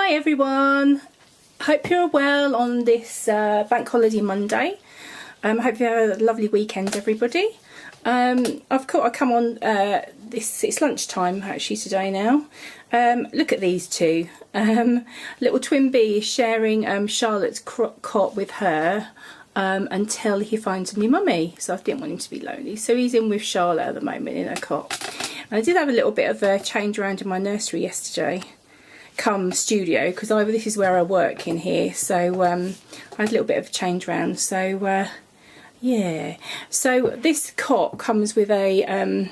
Hi everyone, hope you're well on this bank holiday Monday. Hope you have a lovely weekend everybody. I come on it's lunchtime actually today now. Look at these two. Little twin B is sharing Charlotte's cot with her until he finds a new mummy, so I didn't want him to be lonely, so he's in with Charlotte at the moment in her cot. And I did have a little bit of a change around in my nursery yesterday come studio, because this is where I work in here, so I had a little bit of a change round. So yeah, so this cot comes with a no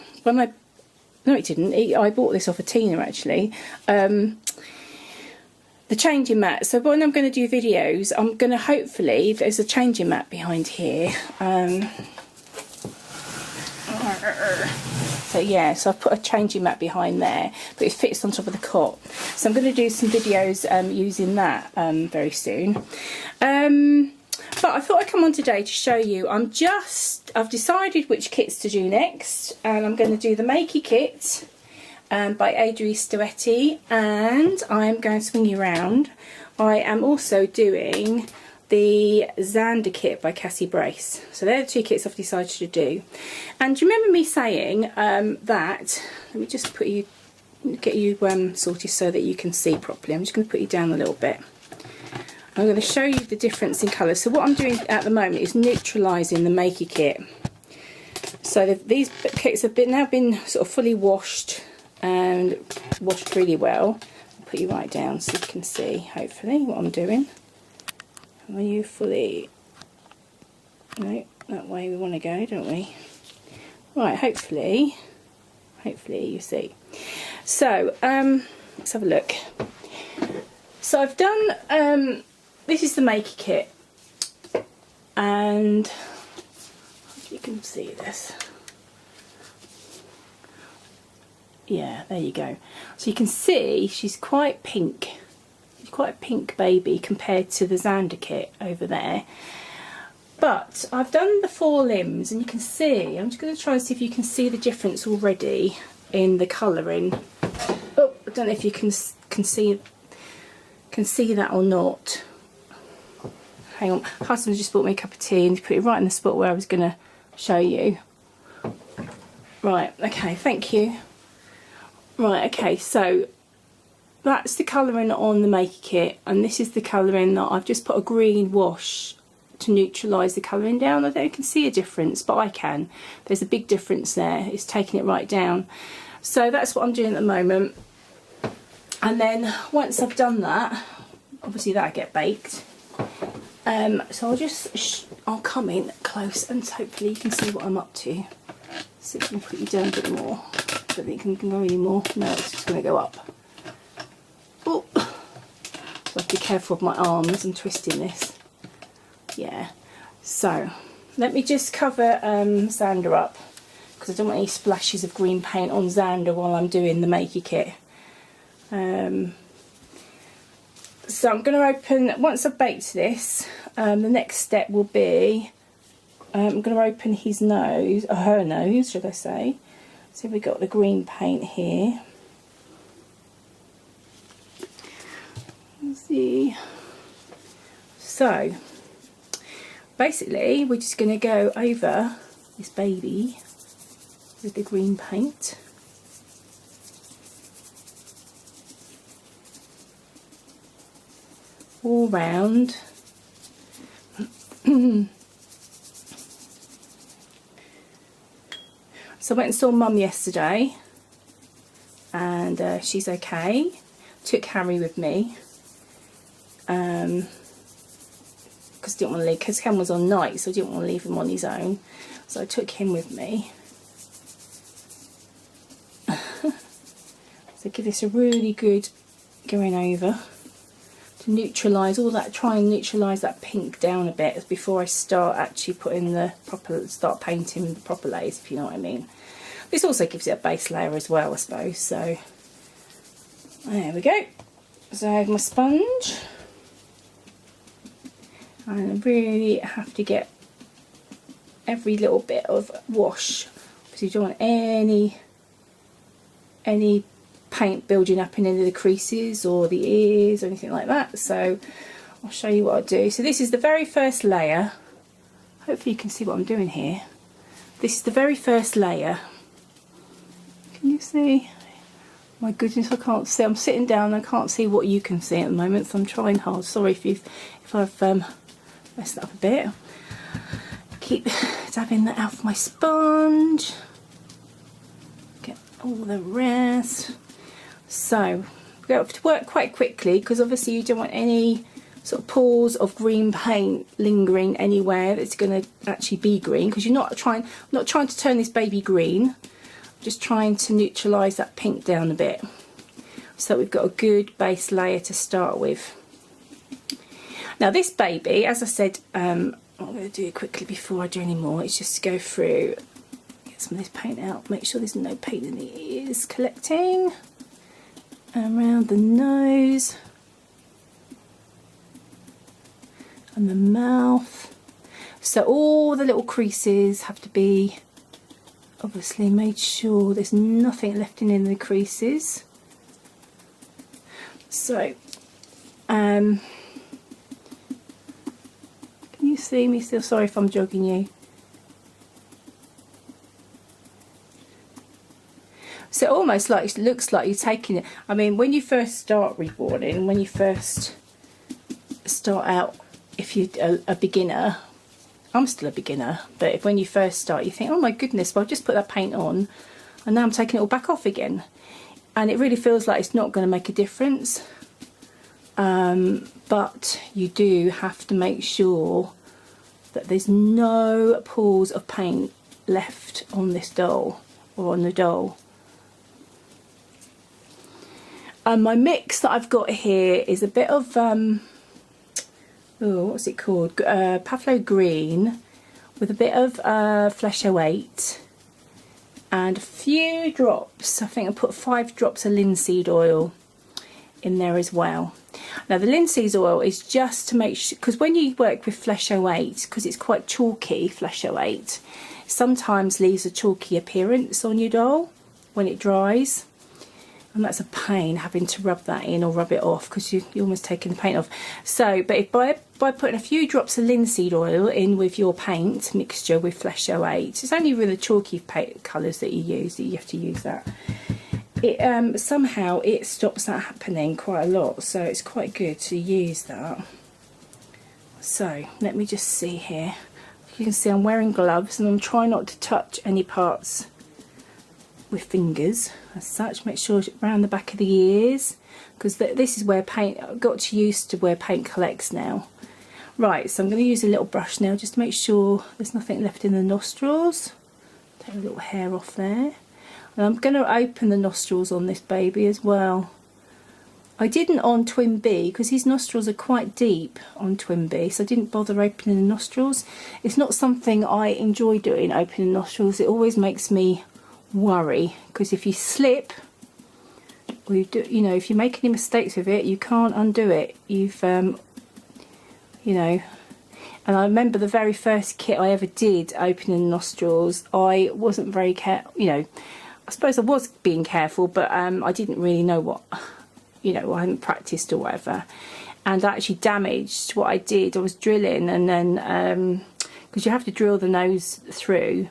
it didn't, I bought this off of Tina actually, the changing mat. So when I'm going to do videos, I'm going to hopefully, there's a changing mat behind here, so yeah, so I've put a changing mat behind there, but it fits on top of the cot. So I'm going to do some videos using that very soon. But I thought I'd come on today to show you, I've decided which kits to do next, and I'm going to do the Meki kit by Adri Stoetti, and I'm going to swing you around. I am also doing the Xander kit by Cassie Brace. So they're the two kits I've decided to do. And do you remember me saying that, let me just get you sorted so that you can see properly. I'm just going to put you down a little bit. I'm going to show you the difference in colour. So what I'm doing at the moment is neutralising the Meki kit. So these kits have now been sort of fully washed and washed really well. I'll put you right down so you can see, hopefully, what I'm doing. Are you fully, no, that way we want to go, don't we? Right, hopefully you see. So let's have a look. So I've done this is the Meki kit, and if you can see this, yeah, there you go. So you can see she's quite pink. She's quite a pink baby compared to the Xander kit over there. But I've done the 4 limbs, and you can see, I'm just going to try and see if you can see the difference already in the colouring. Oh, I don't know if you can see that or not. Hang on, husband just bought me a cup of tea and put it right in the spot where I was going to show you. Right, okay, thank you. Right, okay, so that's the colouring on the Meki kit, and this is the colouring that I've just put a green wash to neutralise the colouring down. I don't know if you can see a difference, but I can. There's a big difference there. It's taking it right down. So that's what I'm doing at the moment. And then once I've done that, obviously that'll get baked. So I'll come in close and hopefully you can see what I'm up to. See if I can put you down a bit more. I don't think you can go any more. No, it's just going to go up. Oh, so I have to be careful of my arms. I'm twisting this. Yeah. So let me just cover Xander up, because I don't want any splashes of green paint on Xander while I'm doing the Meki kit. So I'm going to open, once I've baked this, the next step will be, I'm going to open his nose, or her nose should I say. So we've got the green paint here. Let's see. So basically we're just going to go over this baby with the green paint. All round. So I went and saw Mum yesterday, and she's okay. Took Harry with me because I didn't want to leave, because Cam was on night, so I didn't want to leave him on his own. So I took him with me. So give this a really good going over. Neutralise all that, try and neutralise that pink down a bit before I start actually putting start painting the proper layers, if you know what I mean. This also gives it a base layer as well, I suppose. So there we go. So I have my sponge, and I really have to get every little bit of wash, because you don't want any paint building up in any of the creases or the ears or anything like that. So I'll show you what I do. So this is the very first layer. Hopefully you can see what I'm doing here. This is the very first layer. Can you see? My goodness, I can't see. I'm sitting down and I can't see what you can see at the moment, so I'm trying hard. Sorry if I've messed up a bit. Keep dabbing that out of my sponge. Get all the rest. So we have to work quite quickly because obviously you don't want any sort of pools of green paint lingering anywhere that's going to actually be green, because you're not trying to turn this baby green. Just trying to neutralise that pink down a bit so that we've got a good base layer to start with. Now this baby, as I said, I'm going to do it quickly before I do any more. It's just to go through, get some of this paint out, make sure there's no paint in the ears collecting, around the nose and the mouth. So all the little creases have to be obviously made sure there's nothing left in the creases. So can you see me still? Sorry if I'm jogging you. So almost like it looks like you're taking it. I mean, when you first start reboarding, when you first start out, if you're a beginner, I'm still a beginner, but if when you first start you think, oh my goodness, well I've just put that paint on and now I'm taking it all back off again, and it really feels like it's not going to make a difference, but you do have to make sure that there's no pools of paint left on this doll or on the doll. My mix that I've got here is a bit of what's it called? Phthalo green with a bit of Flesh 08 and a few drops. I think I put 5 drops of linseed oil in there as well. Now the linseed oil is just to make sure, because when you work with Flesh 08, because it's quite chalky, Flesh 08 sometimes leaves a chalky appearance on your doll when it dries. And that's a pain having to rub that in or rub it off, because you're almost taking the paint off. So, but if by putting a few drops of linseed oil in with your paint mixture with Flesh 08, it's only really the chalky paint colours that you have to use that. It somehow it stops that happening quite a lot, so it's quite good to use that. So let me just see here. You can see I'm wearing gloves and I'm trying not to touch any parts with fingers as such. Make sure around the back of the ears, because this is where paint, I've got used to where paint collects now. Right, so I'm going to use a little brush now just to make sure there's nothing left in the nostrils. Take a little hair off there, and I'm going to open the nostrils on this baby as well. I didn't on Twin B because his nostrils are quite deep on Twin B, so I didn't bother opening the nostrils. It's not something I enjoy doing, opening nostrils. It always makes me worry, because if you slip, or you know, if you make any mistakes with it, you can't undo it. You've you know, and I remember the very first kit I ever did opening nostrils, I wasn't very you know, I suppose I was being careful, but I didn't really know what, you know, I hadn't practiced or whatever, and I actually damaged what I did. I was drilling, and then because you have to drill the nose through,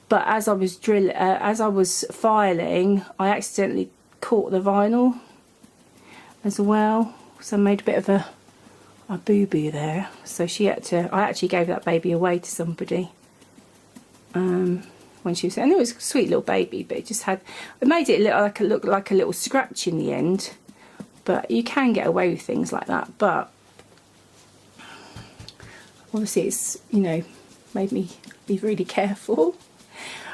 but as I was filing, I accidentally caught the vinyl as well, so I made a bit of a boo-boo there. So she had to, I actually gave that baby away to somebody when she was, and it was a sweet little baby, but it made it look like a little scratch in the end. But you can get away with things like that, but obviously it's, you know, made me be really careful.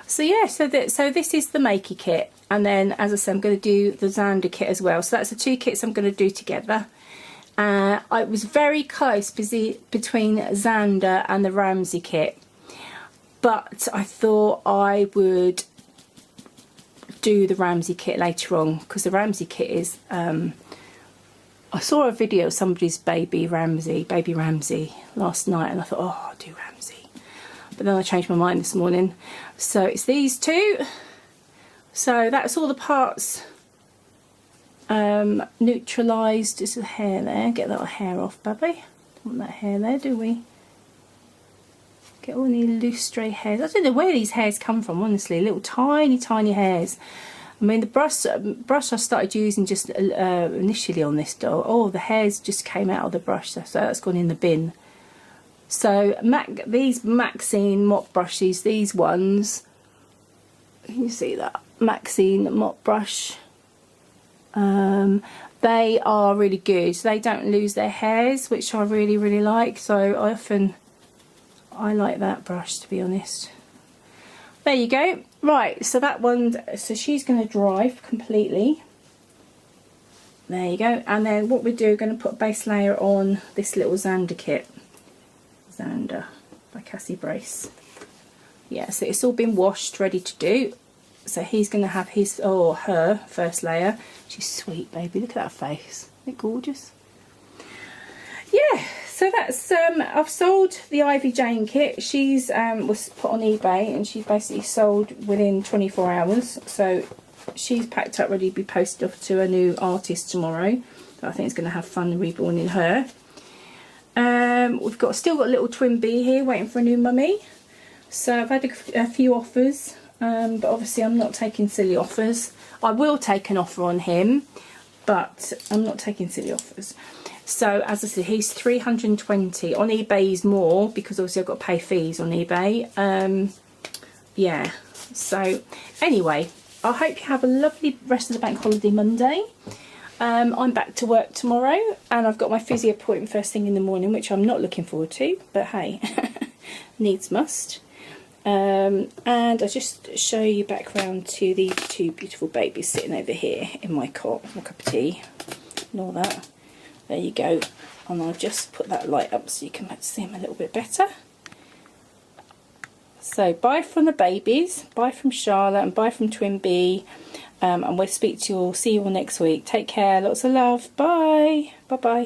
So yeah, so this is the Meki kit, and then as I said, I'm going to do the Xander kit as well. So that's the 2 kits I'm going to do together. I was very close between Xander and the Ramsey kit, but I thought I would do the Ramsey kit later on, because the Ramsey kit is I saw a video of somebody's baby Ramsey last night, and I thought, oh, I'll do Ramsey, but then I changed my mind this morning. So it's these 2. So that's all the parts neutralised, is the hair there, get that hair off, baby. Don't want that hair there, do we? Get all any loose stray hairs. I don't know where these hairs come from, honestly, little tiny hairs. I mean, the brush I started using just initially on this doll, oh, the hairs just came out of the brush, so that's gone in the bin. So these Maxine mop brushes, these ones, can you see that? Maxine mop brush, they are really good. They don't lose their hairs, which I really like. So I like that brush, to be honest. There you go. Right, so that one, so she's going to dry completely. There you go. And then what we do, going to put a base layer on this little Xander kit. Xander by Cassie Brace. Yeah, so it's all been washed, ready to do. So he's going to have his, or her, first layer. She's sweet, baby. Look at that face. Isn't it gorgeous? Yeah, so that's, I've sold the Ivy Jane kit. She's was put on eBay and she basically sold within 24 hours. So she's packed up, ready to be posted off to a new artist tomorrow. I think it's going to have fun reborning her. We've still got a little twin bee here waiting for a new mummy. So I've had a few offers, but obviously I'm not taking silly offers. I will take an offer on him, but I'm not taking silly offers. So as I said, he's 320. On eBay he's more, because obviously I've got to pay fees on eBay. Yeah, so anyway, I hope you have a lovely rest of the bank holiday Monday. I'm back to work tomorrow, and I've got my physio appointment first thing in the morning, which I'm not looking forward to, but hey, needs must. And I'll just show you back round to these two beautiful babies sitting over here in my cot, my cup of tea and all that. There you go. And I'll just put that light up so you can see them a little bit better. So bye from the babies, bye from Charlotte, and bye from Twin B. And we'll speak to you all, see you all next week. Take care, lots of love, bye. Bye bye.